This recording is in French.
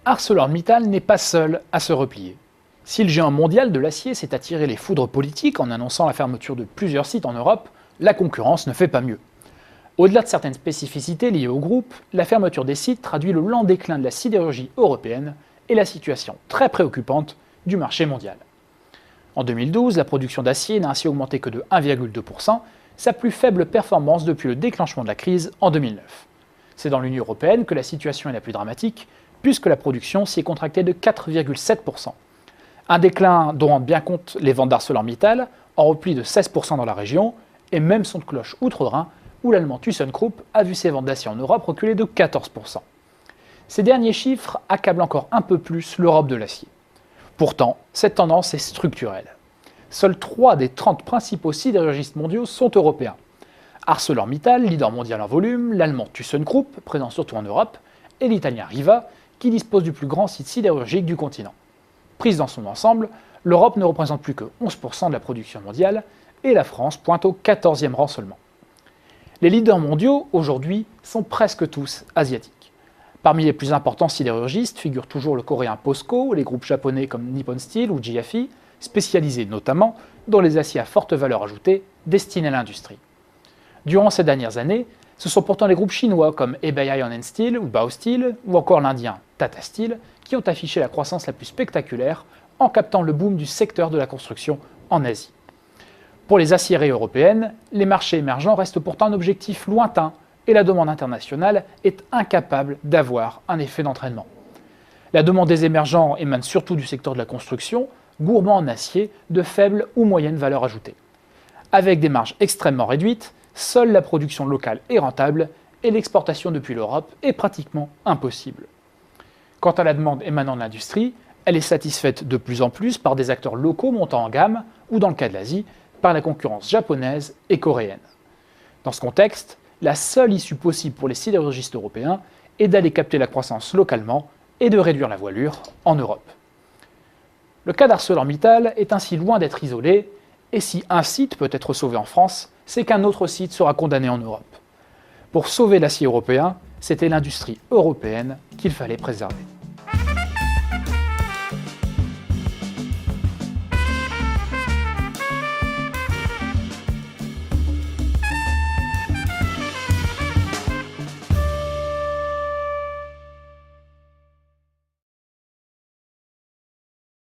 ArcelorMittal n'est pas seul à se replier. Si le géant mondial de l'acier s'est attiré les foudres politiques en annonçant la fermeture de plusieurs sites en Europe, la concurrence ne fait pas mieux. Au-delà de certaines spécificités liées au groupe, la fermeture des sites traduit le lent déclin de la sidérurgie européenne et la situation très préoccupante du marché mondial. En 2012, la production d'acier n'a ainsi augmenté que de 1,2%, sa plus faible performance depuis le déclenchement de la crise en 2009. C'est dans l'Union européenne que la situation est la plus dramatique, puisque la production s'y est contractée de 4,7%. Un déclin dont rendent bien compte les ventes d'ArcelorMittal, en repli de 16% dans la région, et même son de cloche outre-Rhin, où l'allemand ThyssenKrupp a vu ses ventes d'acier en Europe reculer de 14%. Ces derniers chiffres accablent encore un peu plus l'Europe de l'acier. Pourtant, cette tendance est structurelle. Seuls 3 des 30 principaux sidérurgistes mondiaux sont européens. ArcelorMittal, leader mondial en volume, l'allemand ThyssenKrupp, présent surtout en Europe, et l'italien Riva, qui dispose du plus grand site sidérurgique du continent. Prise dans son ensemble, l'Europe ne représente plus que 11% de la production mondiale, et la France pointe au 14e rang seulement. Les leaders mondiaux, aujourd'hui, sont presque tous asiatiques. Parmi les plus importants sidérurgistes figurent toujours le coréen POSCO, les groupes japonais comme Nippon Steel ou GFI, spécialisés notamment dans les aciers à forte valeur ajoutée destinés à l'industrie. Durant ces dernières années, ce sont pourtant les groupes chinois comme Hebei Iron and Steel ou Baosteel, ou encore l'indien Tata Steel, qui ont affiché la croissance la plus spectaculaire en captant le boom du secteur de la construction en Asie. Pour les aciéries européennes, les marchés émergents restent pourtant un objectif lointain et la demande internationale est incapable d'avoir un effet d'entraînement. La demande des émergents émane surtout du secteur de la construction, gourmand en acier de faible ou moyenne valeur ajoutée. Avec des marges extrêmement réduites, seule la production locale est rentable et l'exportation depuis l'Europe est pratiquement impossible. Quant à la demande émanant de l'industrie, elle est satisfaite de plus en plus par des acteurs locaux montant en gamme ou, dans le cas de l'Asie, par la concurrence japonaise et coréenne. Dans ce contexte, la seule issue possible pour les sidérurgistes européens est d'aller capter la croissance localement et de réduire la voilure en Europe. Le cas d'ArcelorMittal est ainsi loin d'être isolé, et si un site peut être sauvé en France, c'est qu'un autre site sera condamné en Europe. Pour sauver l'acier européen, c'était l'industrie européenne qu'il fallait préserver.